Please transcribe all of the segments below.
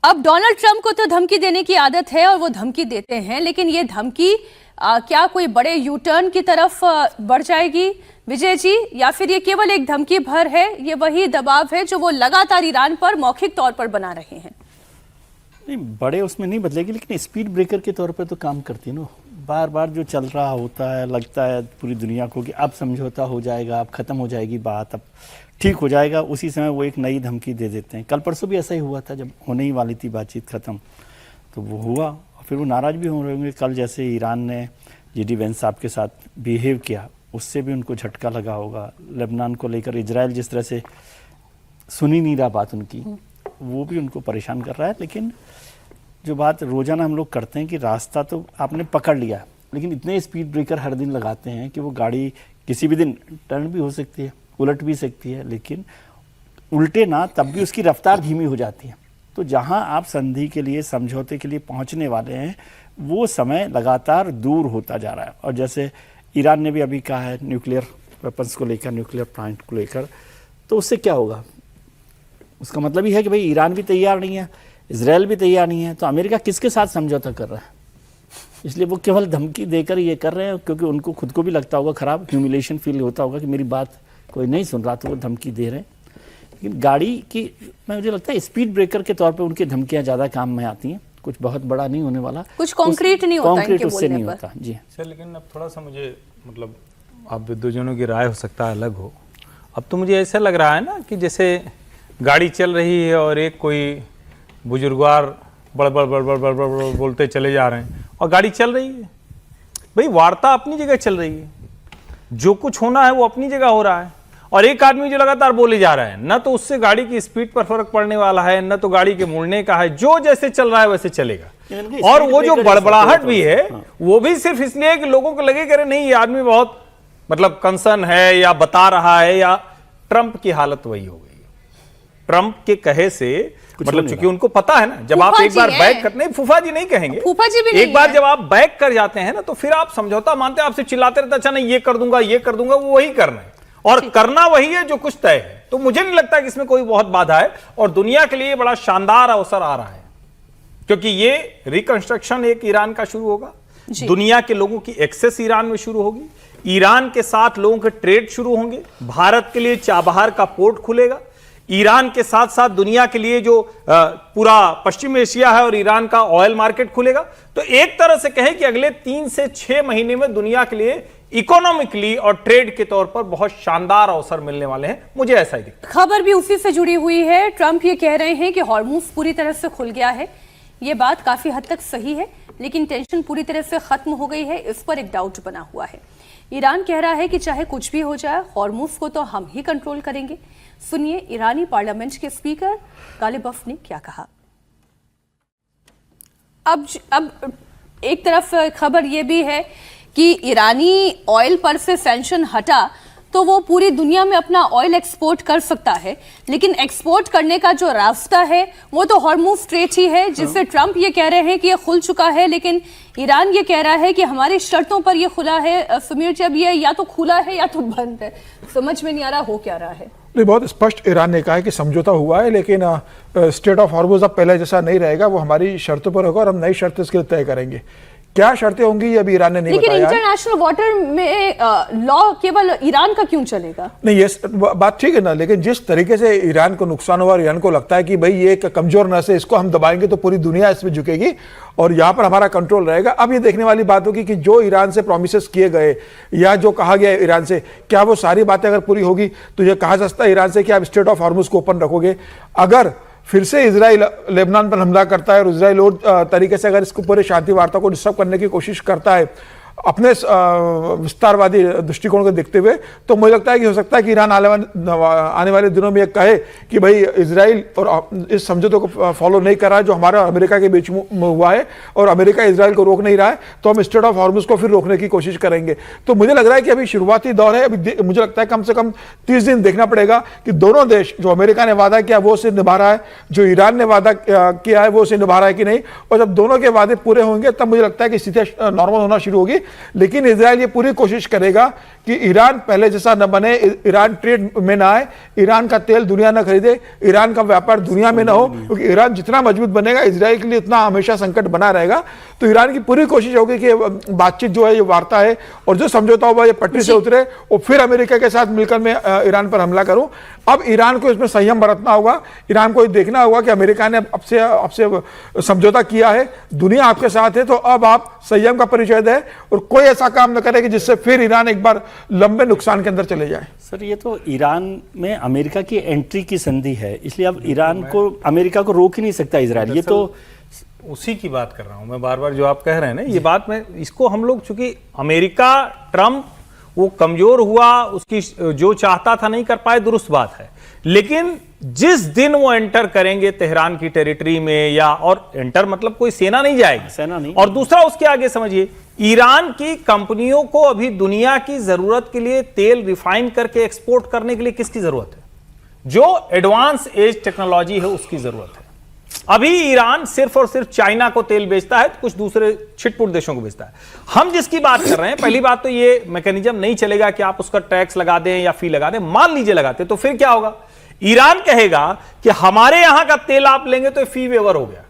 अब Donald Trump को तो धमकी देने की आदत है और वो धमकी देते हैं, लेकिन ये धमकी क्या कोई बड़े यू टर्न की तरफ बढ़ जाएगी विजय जी, या फिर ये केवल एक धमकी भर है? ये वही दबाव है जो वो लगातार ईरान पर मौखिक तौर पर बना रहे हैं। नहीं, बड़े उसमें नहीं बदलेगी, लेकिन स्पीड ब्रेकर के तौर पर तो काम करती है ना। बार बार जो चल रहा होता है, लगता है पूरी दुनिया को कि अब समझौता हो जाएगा, अब खत्म हो जाएगी बात, अब ठीक हो जाएगा, उसी समय वो एक नई धमकी दे देते हैं। कल परसों भी ऐसा ही हुआ था, जब होने ही वाली थी बातचीत खत्म तो वो हुआ, और फिर वो नाराज़ भी हो रहे होंगे। कल जैसे ईरान ने JD Vance साहब के साथ बिहेव किया, उससे भी उनको झटका लगा होगा। लेबनान को लेकर इजराइल जिस तरह से सुनी नहीं रहा बात उनकी, वो भी उनको परेशान कर रहा है। लेकिन जो बात रोज़ाना हम लोग करते हैं कि रास्ता तो आपने पकड़ लिया, लेकिन इतने स्पीड ब्रेकर हर दिन लगाते हैं कि वो गाड़ी किसी भी दिन टर्न भी हो सकती है, उलट भी सकती है, लेकिन उल्टे ना तब भी उसकी रफ्तार धीमी हो जाती है। तो जहां आप संधि के लिए, समझौते के लिए पहुंचने वाले हैं, वो समय लगातार दूर होता जा रहा है। और जैसे ईरान ने भी अभी कहा है न्यूक्लियर वेपन्स को लेकर, न्यूक्लियर प्लांट को लेकर, तो उससे क्या होगा? उसका मतलब ही है कि भाई ईरान भी तैयार नहीं है, इजराइल भी तैयार नहीं है, तो अमेरिका किसके साथ समझौता कर रहा है? इसलिए वो केवल धमकी देकर ये कर रहे हैं, क्योंकि उनको खुद को भी लगता होगा, खराब ह्यूमिलेशन फील होता होगा कि मेरी बात कोई नहीं सुन रहा, तो वो धमकी दे रहे हैं। लेकिन गाड़ी की, मुझे लगता है स्पीड ब्रेकर के तौर पे उनकी धमकियां ज़्यादा काम में आती हैं। कुछ बहुत बड़ा नहीं होने वाला, कुछ कॉन्क्रीट नहीं होता, कॉन्क्रीट उससे नहीं होता जी सर। लेकिन अब थोड़ा सा मुझे, मतलब अब विद्वजनों की राय हो सकता है अलग हो, अब तो मुझे ऐसा लग रहा है ना कि जैसे गाड़ी चल रही है और एक कोई बुजुर्गवार बड़ बड़ बड़ बड़ बड़ बड़ बोलते चले जा रहे हैं और गाड़ी चल रही है। भाई वार्ता अपनी जगह चल रही है, जो कुछ होना है वो अपनी जगह हो रहा है, और एक आदमी जो लगातार बोले जा रहा है, न तो उससे गाड़ी की स्पीड पर फर्क पड़ने वाला है, न तो गाड़ी के मुड़ने का है, जो जैसे चल रहा है वैसे चलेगा। और वो जो बड़बड़ाहट भी है वो भी सिर्फ इसलिए कि लोगों को लगे कि नहीं ये आदमी बहुत मतलब कंसर्न है या बता रहा है, या ट्रंप की हालत वही हो गई। ट्रंप के कहे से मतलब चूंकि उनको पता है ना, जब आप एक बार बैक करते, नहीं फूफा जी नहीं कहेंगे, फूफा जी भी नहीं, एक बार जब आप बैक कर जाते हैं ना, तो फिर आप समझौता मानते हैं, आपसे चिल्लाते रहते, अच्छा नहीं ये कर दूंगा, ये कर दूंगा, वो वही करना है और करना वही है जो कुछ तय है। तो मुझे नहीं लगता कि इसमें कोई बहुत बाधा है, और दुनिया के लिए बड़ा शानदार अवसर आ रहा है, क्योंकि ये रिकंस्ट्रक्शन एक ईरान का शुरू होगा, दुनिया के लोगों की एक्सेस ईरान में शुरू होगी, ईरान के साथ लोगों के ट्रेड शुरू होंगे, भारत के लिए चाबहार का पोर्ट खुलेगा, ईरान के साथ साथ दुनिया के लिए जो पूरा पश्चिम एशिया है और ईरान का ऑयल मार्केट खुलेगा। तो एक तरह से कहें कि अगले 3 से 6 महीने में दुनिया के लिए इकोनॉमिकली और ट्रेड के तौर पर बहुत शानदार अवसर मिलने वाले हैं, मुझे ऐसा ही दिखता है। खबर भी उसी से जुड़ी हुई है। ट्रंप ये कह रहे हैं कि हॉर्मुज पूरी तरह से खुल गया है। ये बात काफी हद तक सही है, लेकिन टेंशन पूरी तरह से खत्म हो गई है, इस पर एक डाउट बना हुआ है। ईरान कह रहा है कि चाहे कुछ भी हो जाए, हॉर्मुज को तो हम ही कंट्रोल करेंगे। सुनिए ईरानी पार्लियामेंट के स्पीकर गालिबफ ने क्या कहा। अब एक तरफ खबर यह भी है कि ईरानी ऑयल पर से सैंक्शन हटा तो वो पूरी दुनिया में अपना ऑयल एक्सपोर्ट कर सकता है, लेकिन एक्सपोर्ट करने का जो रास्ता है वो तो हॉर्मुज स्ट्रेट ही है, जिससे ट्रंप ये कह रहे हैं कि ये खुल चुका है, लेकिन ईरान ये कह रहा है कि हमारी शर्तों पर ये खुला है। समीर जी, अब ये या तो खुला है या तो बंद है, समझ में नहीं आ रहा हो क्या रहा है। नहीं, बहुत स्पष्ट ईरान ने कहा है कि समझौता हुआ है, लेकिन स्टेट ऑफ हॉर्मुज अब पहले जैसा नहीं रहेगा, वो हमारी शर्तों पर होगा और हम नई शर्त इसके लिए तय करेंगे। क्या शर्तें होंगी ये अभी ईरान ने नहीं बताया। लेकिन इंटरनेशनल वाटर में लॉ केवल ईरान का क्यों चलेगा? नहीं, ये बात ठीक है ना, लेकिन जिस तरीके से ईरान को नुकसान हुआ और ईरान को लगता है कि भाई ये एक कमजोर नस है, इसको हम दबाएंगे तो पूरी दुनिया इसमें झुकेगी और यहाँ पर हमारा कंट्रोल रहेगा। अब ये देखने वाली बात होगी कि जो ईरान से प्रोमिसेस किए गए या जो कहा गया ईरान से, क्या वो सारी बातें अगर पूरी होगी तो ये कहा जा सकता है ईरान से कि आप स्टेट ऑफ हॉर्मुज को ओपन रखोगे। अगर फिर से इजराइल लेबनान पर हमला करता है और इजराइल और तरीके से अगर इसको पूरे शांति वार्ता को डिस्टर्ब करने की कोशिश करता है अपने विस्तारवादी दृष्टिकोण को देखते हुए, तो मुझे लगता है कि हो सकता है कि ईरान आने वाले दिनों में कहे कि भाई इजराइल और इस समझौते को फॉलो नहीं कर रहा है जो हमारा अमेरिका के बीच में हुआ है, और अमेरिका इजराइल को रोक नहीं रहा है, तो हम स्टेट ऑफ हॉर्मुज को फिर रोकने की कोशिश करेंगे। तो मुझे लग रहा है कि अभी शुरुआती दौर है, अभी मुझे लगता है कम से कम 30 दिन देखना पड़ेगा कि दोनों देश, जो अमेरिका ने वादा किया वो उसे निभा रहा है, जो ईरान ने वादा किया है वो उसे निभा रहा है कि नहीं, और जब दोनों के वादे पूरे होंगे तब मुझे लगता है कि स्थिति नॉर्मल होना शुरू होगी लेकिन इजराइल ये पूरी कोशिश करेगा कि ईरान पहले जैसा न बने, ईरान ट्रेड में ना आए, ईरान का तेल दुनिया न खरीदे, ईरान का व्यापार दुनिया में ना हो, क्योंकि ईरान जितना मजबूत बनेगा इजराइल के लिए उतना हमेशा संकट बना रहेगा। तो ईरान की पूरी कोशिश होगी कि बातचीत जो है, ये वार्ता है और जो समझौता हुआ ये पटरी से उतरे और फिर अमेरिका के साथ मिलकर मैं ईरान पर हमला करूं। अब ईरान को इसमें संयम बरतना होगा, ईरान को देखना होगा कि अमेरिका ने अब से समझौता किया है, दुनिया आपके साथ है, तो अब आप संयम का परिचय दें और कोई ऐसा काम न करे कि जिससे फिर ईरान एक बार लंबे नुकसान के अंदर चले जाए। सर ये तो ईरान में अमेरिका की एंट्री की संधि है, इसलिए अब ईरान को, अमेरिका को रोक ही नहीं सकता इजराइल। ये तो उसी की बात कर रहा हूं मैं, बार बार जो आप कह रहे हैं ना, ये बात मैं इसको हम लोग, चूंकि अमेरिका ट्रंप वो कमजोर हुआ, उसकी जो चाहता था नहीं कर पाए, दुरुस्त बात है, लेकिन जिस दिन वो एंटर करेंगे तेहरान की टेरिटरी में, या और एंटर मतलब कोई सेना नहीं जाएगी, सेना नहीं। और दूसरा उसके आगे समझिए, ईरान की कंपनियों को अभी दुनिया की जरूरत के लिए तेल रिफाइन करके एक्सपोर्ट करने के लिए किसकी जरूरत है? जो एडवांस एज टेक्नोलॉजी है उसकी जरूरत है। अभी ईरान सिर्फ और सिर्फ चाइना को तेल बेचता है, कुछ दूसरे छिटपुट देशों को बेचता है। हम जिसकी बात कर रहे हैं, पहली बात तो ये मैकेनिज्म नहीं चलेगा कि आप उसका टैक्स लगा दें या फी लगा दें। मान लीजिए लगाते, तो फिर क्या होगा? ईरान कहेगा कि हमारे यहां का तेल आप लेंगे तो फी वेवर हो गया।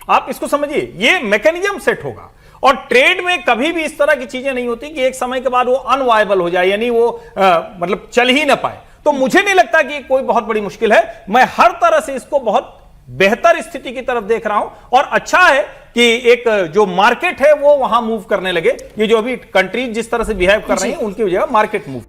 आप इसको समझिए, ये मैकेनिज्म सेट होगा। और ट्रेड में कभी भी इस तरह की चीजें नहीं होती कि एक समय के बाद वो अनवायबल हो जाए, यानी वो मतलब चल ही ना पाए। तो मुझे नहीं लगता कि कोई बहुत बड़ी मुश्किल है। मैं हर तरह से इसको बहुत बेहतर स्थिति की तरफ देख रहा हूं, और अच्छा है कि एक जो मार्केट है वो वहां मूव करने लगे। ये जो अभी कंट्रीज जिस तरह से बिहेव कर रही हैं, उनकी वजह मार्केट मूव